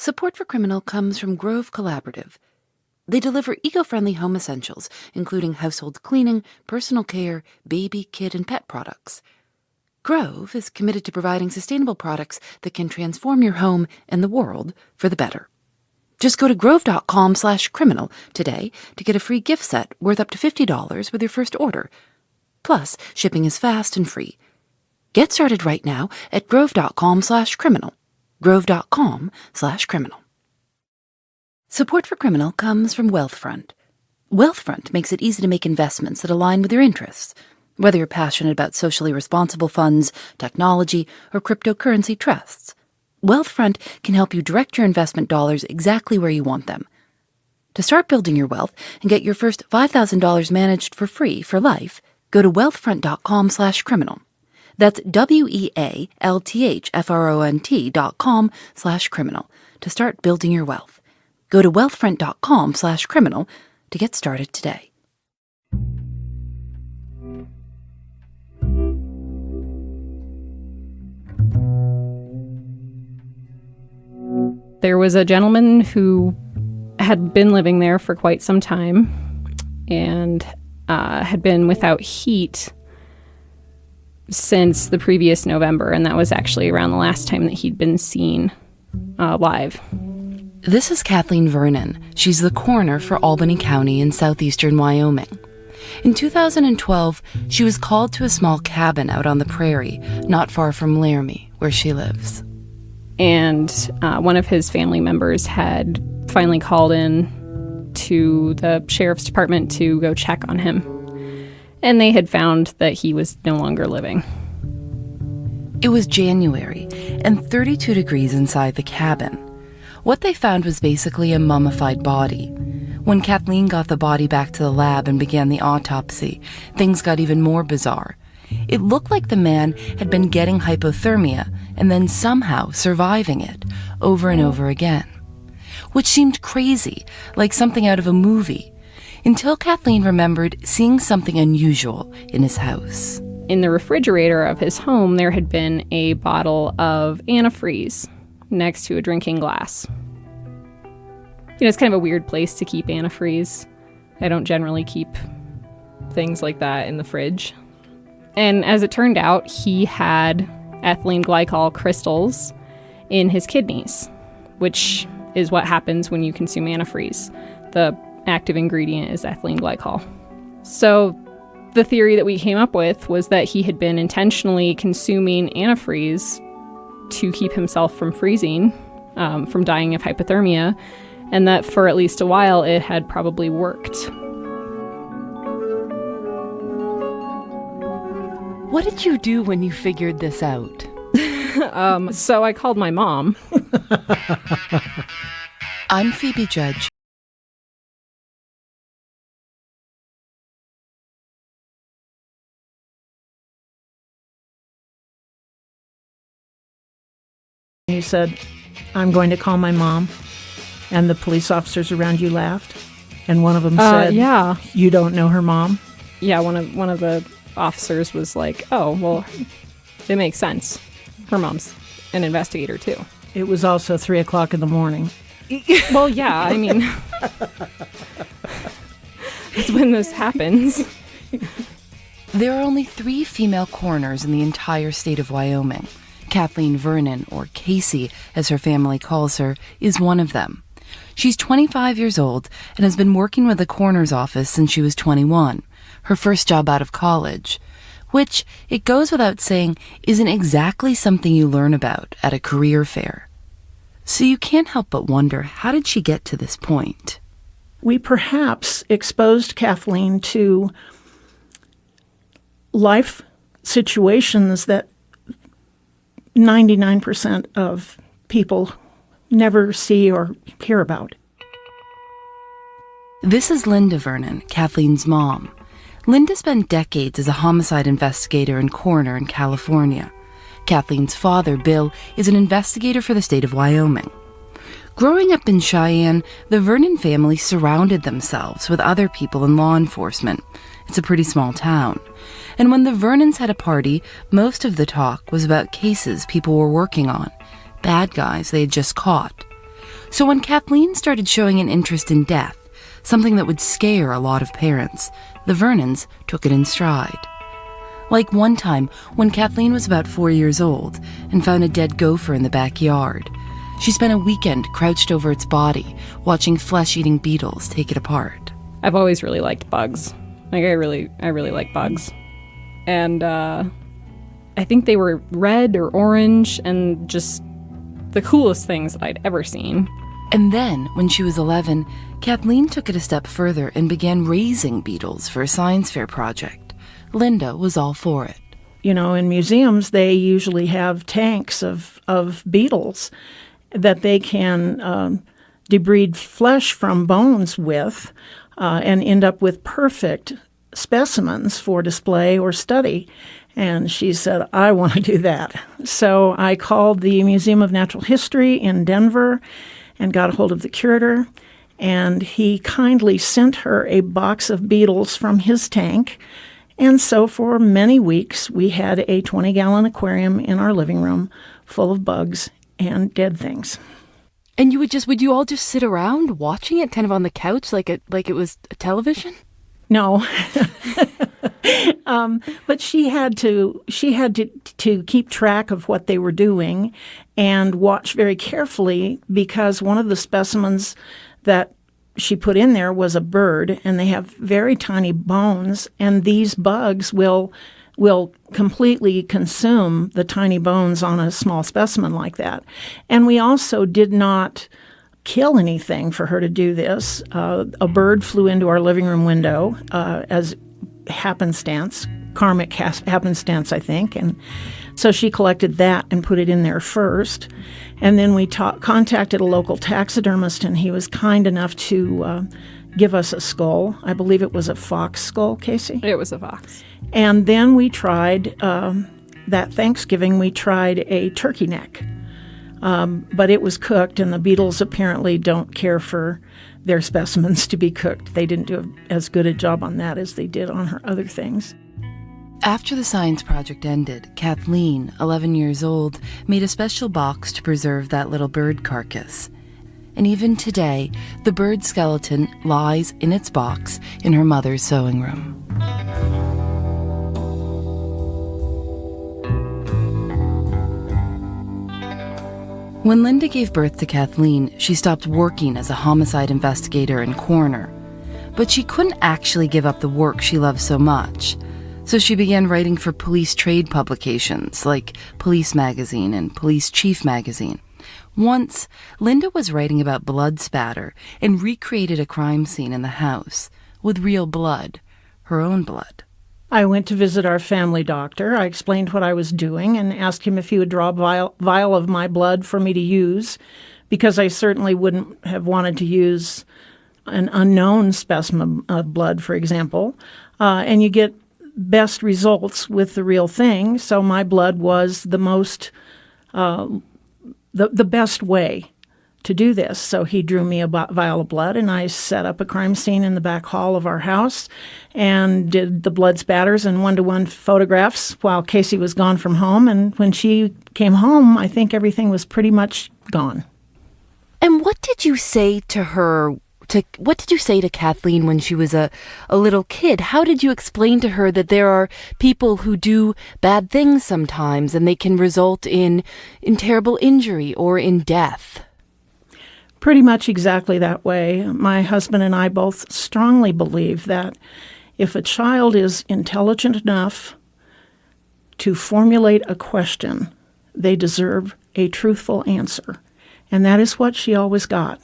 Support for Criminal comes from Grove Collaborative. They deliver eco-friendly home essentials, including household cleaning, personal care, baby, kid, and pet products. Grove is committed to providing sustainable products that can transform your home and the world for the better. Just go to grove.com/criminal today to get a free gift set worth up to $50 with your first order. Plus, shipping is fast and free. Get started right now at grove.com/criminal. grove.com/criminal. Support for Criminal comes from Wealthfront. Wealthfront makes it easy to make investments that align with your interests. Whether you're passionate about socially responsible funds, technology, or cryptocurrency trusts, Wealthfront can help you direct your investment dollars exactly where you want them. To start building your wealth and get your first $5,000 managed for free for life, go to wealthfront.com/criminal. That's wealthfront.com/criminal to start building your wealth. Go to wealthfront.com/criminal to get started today. There was a gentleman who had been living there for quite some time and had been without heat since the previous November, and that was actually around the last time that he'd been seen live. This is Kathleen Vernon. She's the coroner for Albany County in southeastern Wyoming. In 2012, she was called to a small cabin out on the prairie, not far from Laramie, where she lives. And one of his family members had finally called in to the sheriff's department to go check on him. And they had found that he was no longer living. It was January and 32 degrees inside the cabin. What they found was basically a mummified body. When Kathleen got the body back to the lab and began the autopsy, things got even more bizarre. It looked like the man had been getting hypothermia and then somehow surviving it over and over again, which seemed crazy, like something out of a movie, until Kathleen remembered seeing something unusual in his house. In the refrigerator of his home, there had been a bottle of antifreeze next to a drinking glass. You know, it's kind of a weird place to keep antifreeze. I don't generally keep things like that in the fridge. And as it turned out, he had ethylene glycol crystals in his kidneys, which is what happens when you consume antifreeze. The active ingredient is ethylene glycol. So the theory that we came up with was that he had been intentionally consuming antifreeze to keep himself from freezing, from dying of hypothermia, and that for at least a while it had probably worked. What did you do when you figured this out? So I called my mom. I'm Phoebe Judge. You said, "I'm going to call my mom," and the police officers around you laughed, and one of them said, "Yeah, you don't know her mom." Yeah, one of the officers was like, "Oh, well, it makes sense. Her mom's an investigator too." It was also 3:00 in the morning. Well, yeah, I mean, that's when this happens. There are only 3 female coroners in the entire state of Wyoming. Kathleen Vernon, or Casey, as her family calls her, is one of them. She's 25 years old and has been working with the coroner's office since she was 21, her first job out of college, which, it goes without saying, isn't exactly something you learn about at a career fair. So you can't help but wonder, how did she get to this point? We perhaps exposed Kathleen to life situations that 99% of people never see or hear about. This is Linda Vernon, Kathleen's mom. Linda spent decades as a homicide investigator and coroner in California. Kathleen's father, Bill, is an investigator for the state of Wyoming. Growing up in Cheyenne, the Vernon family surrounded themselves with other people in law enforcement. It's a pretty small town. And when the Vernons had a party, most of the talk was about cases people were working on, bad guys they had just caught. So when Kathleen started showing an interest in death, something that would scare a lot of parents, the Vernons took it in stride. Like one time when Kathleen was about 4 years old and found a dead gopher in the backyard. She spent a weekend crouched over its body, watching flesh-eating beetles take it apart. I've always really liked bugs. Like, I really like bugs. And I think they were red or orange and just the coolest things that I'd ever seen. And then, when she was 11, Kathleen took it a step further and began raising beetles for a science fair project. Linda was all for it. You know, in museums, they usually have tanks of beetles that they can debride flesh from bones with and end up with perfect specimens for display or study. And she said, I want to do that. So I called the Museum of Natural History in Denver and got a hold of the curator. And he kindly sent her a box of beetles from his tank. And so for many weeks, we had a 20-gallon aquarium in our living room full of bugs and dead things. And would you all just sit around watching it kind of on the couch like it was a television? No. But she had to keep track of what they were doing and watch very carefully, because one of the specimens that she put in there was a bird, and they have very tiny bones, and these bugs will completely consume the tiny bones on a small specimen like that. And we also did not kill anything for her to do this. A bird flew into our living room window as happenstance, karmic happenstance, I think. And so she collected that and put it in there first. And then we contacted a local taxidermist, and he was kind enough to give us a skull. I believe it was a fox skull, Casey? It was a fox. And then we tried, that Thanksgiving, we tried a turkey neck. But it was cooked, and the beetles apparently don't care for their specimens to be cooked. They didn't do as good a job on that as they did on her other things. After the science project ended, Kathleen, 11 years old, made a special box to preserve that little bird carcass. And even today, the bird skeleton lies in its box in her mother's sewing room. When Linda gave birth to Kathleen, she stopped working as a homicide investigator and coroner. But she couldn't actually give up the work she loved so much. So she began writing for police trade publications like Police Magazine and Police Chief Magazine. Once, Linda was writing about blood spatter and recreated a crime scene in the house with real blood, her own blood. I went to visit our family doctor. I explained what I was doing and asked him if he would draw a vial of my blood for me to use, because I certainly wouldn't have wanted to use an unknown specimen of blood, for example. And you get best results with the real thing, so my blood was the most, the best way to do this. So he drew me a vial of blood, and I set up a crime scene in the back hall of our house and did the blood spatters and one-to-one photographs while Casey was gone from home. And when she came home, I think everything was pretty much gone. And what did you say to her? What did you say to Kathleen when she was a little kid? How did you explain to her that there are people who do bad things sometimes and they can result in terrible injury or in death? Pretty much exactly that way. My husband and I both strongly believe that if a child is intelligent enough to formulate a question, they deserve a truthful answer. And that is what she always got.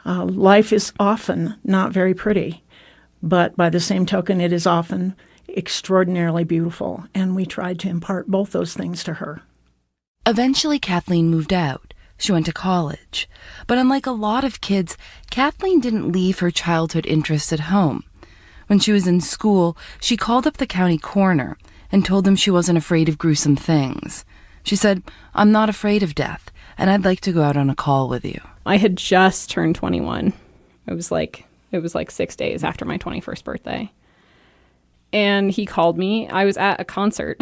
Life is often not very pretty, but by the same token, it is often extraordinarily beautiful. And we tried to impart both those things to her. Eventually, Kathleen moved out. She went to college. But unlike a lot of kids, Kathleen didn't leave her childhood interests at home. When she was in school, she called up the county coroner and told him she wasn't afraid of gruesome things. She said, "I'm not afraid of death, and I'd like to go out on a call with you." I had just turned 21. It was like 6 days after my 21st birthday. And he called me. I was at a concert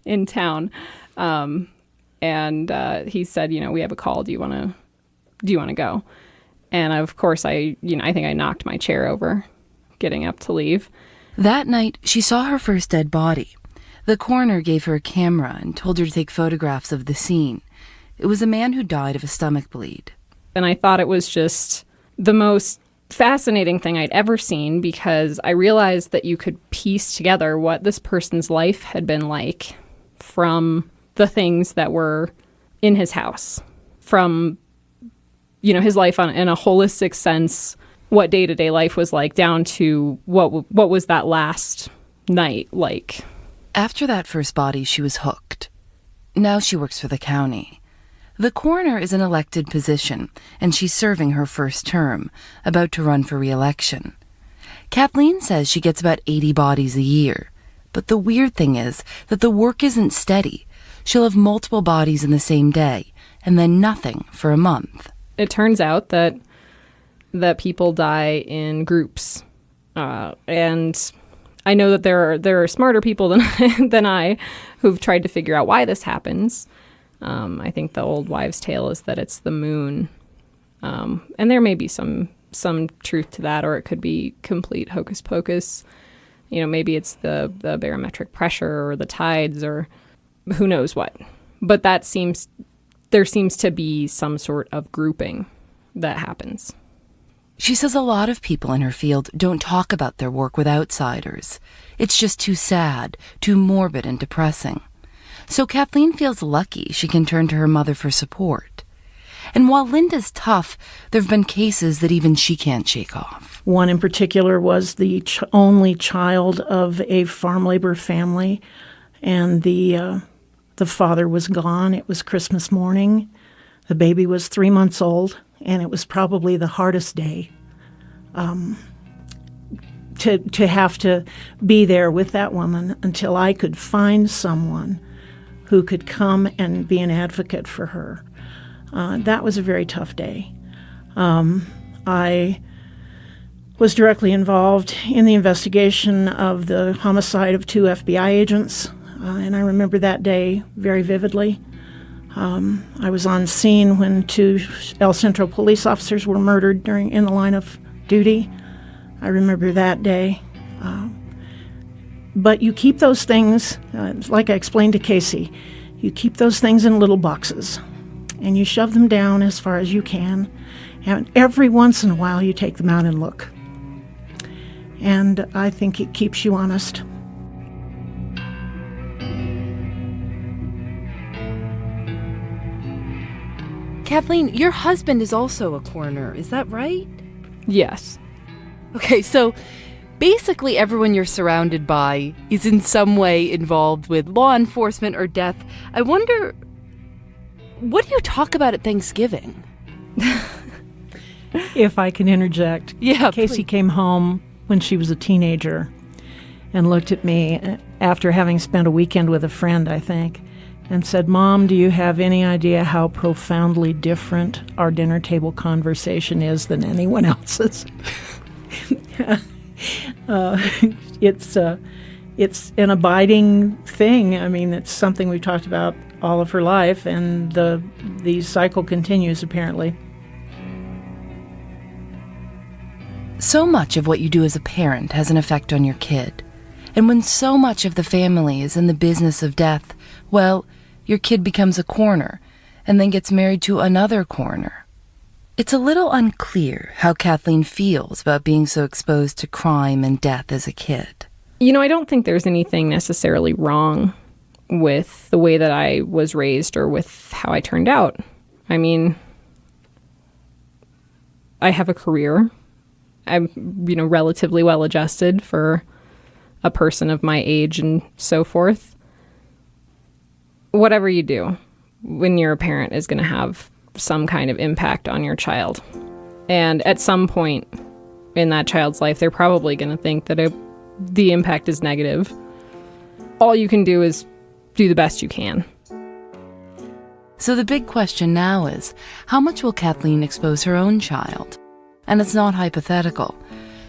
in town. And he said, we have a call. Do you want do you want to go? And of course, I think I knocked my chair over getting up to leave. That night, she saw her first dead body. The coroner gave her a camera and told her to take photographs of the scene. It was a man who died of a stomach bleed. And I thought it was just the most fascinating thing I'd ever seen, because I realized that you could piece together what this person's life had been like from the things that were in his house, from, his life in a holistic sense, what day-to-day life was like, down to what was that last night like. After that first body, she was hooked. Now she works for the county. The coroner is an elected position, and she's serving her first term, about to run for re-election. Kathleen says she gets about 80 bodies a year. But the weird thing is that the work isn't steady. She'll have multiple bodies in the same day, and then nothing for a month. It turns out that people die in groups. And I know that there are smarter people than I who've tried to figure out why this happens. I think the old wives' tale is that it's the moon. And there may be some truth to that, or it could be complete hocus pocus. Maybe it's the barometric pressure or the tides or who knows what. But there seems to be some sort of grouping that happens. She says a lot of people in her field don't talk about their work with outsiders. It's just too sad, too morbid and depressing. So Kathleen feels lucky she can turn to her mother for support. And while Linda's tough, there have been cases that even she can't shake off. One in particular was the only child of a farm labor family, and the father was gone. It was Christmas morning. The baby was 3 months old, and it was probably the hardest day to have to be there with that woman until I could find someone who could come and be an advocate for her. That was a very tough day. I was directly involved in the investigation of the homicide of 2 FBI agents, and I remember that day very vividly. I was on scene when 2 El Centro police officers were murdered in the line of duty. I remember that day. But you keep those things, like I explained to Casey, you keep those things in little boxes, and you shove them down as far as you can, and every once in a while you take them out and look. And I think it keeps you honest. Kathleen, your husband is also a coroner, is that right? Yes. Okay, so basically everyone you're surrounded by is in some way involved with law enforcement or death. I wonder, what do you talk about at Thanksgiving? If I can interject. Yeah, Casey please. came home when she was a teenager and looked at me after having spent a weekend with a friend, I think, and said, "Mom, do you have any idea how profoundly different our dinner table conversation is than anyone else's?" It's an abiding thing. I mean, it's something we've talked about all of her life, and the cycle continues, apparently. So much of what you do as a parent has an effect on your kid. And when so much of the family is in the business of death, well, your kid becomes a coroner and then gets married to another coroner. It's a little unclear how Kathleen feels about being so exposed to crime and death as a kid. I don't think there's anything necessarily wrong with the way that I was raised or with how I turned out. I mean, I have a career. I'm, relatively well adjusted for a person of my age and so forth. Whatever you do when you're a parent is going to have some kind of impact on your child. And at some point in that child's life, they're probably going to think that the impact is negative. All you can do is do the best you can. So the big question now is, how much will Kathleen expose her own child? And it's not hypothetical.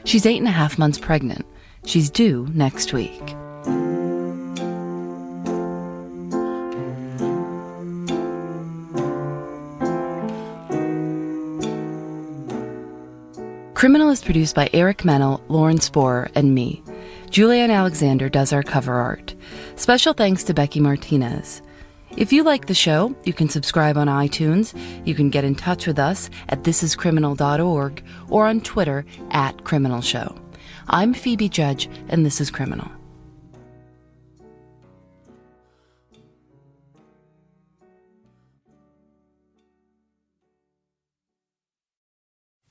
She's 8.5 months pregnant. She's due next week. Criminal is produced by Eric Mennel, Lauren Sporer, and me. Julianne Alexander does our cover art. Special thanks to Becky Martinez. If you like the show, you can subscribe on iTunes. You can get in touch with us at thisiscriminal.org or on Twitter @CriminalShow. I'm Phoebe Judge, and this is Criminal.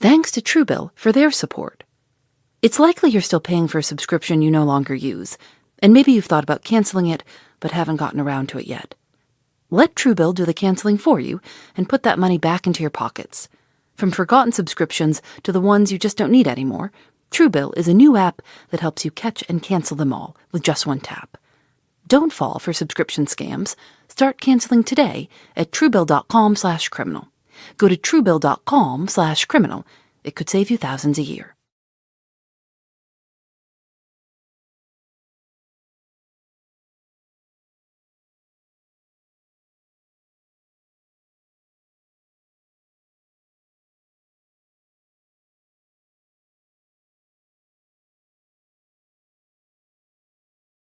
Thanks to Truebill for their support. It's likely you're still paying for a subscription you no longer use, and maybe you've thought about canceling it but haven't gotten around to it yet. Let Truebill do the canceling for you and put that money back into your pockets. From forgotten subscriptions to the ones you just don't need anymore, Truebill is a new app that helps you catch and cancel them all with just one tap. Don't fall for subscription scams. Start canceling today at Truebill.com/criminal. Go to Truebill.com/criminal. It could save you thousands a year.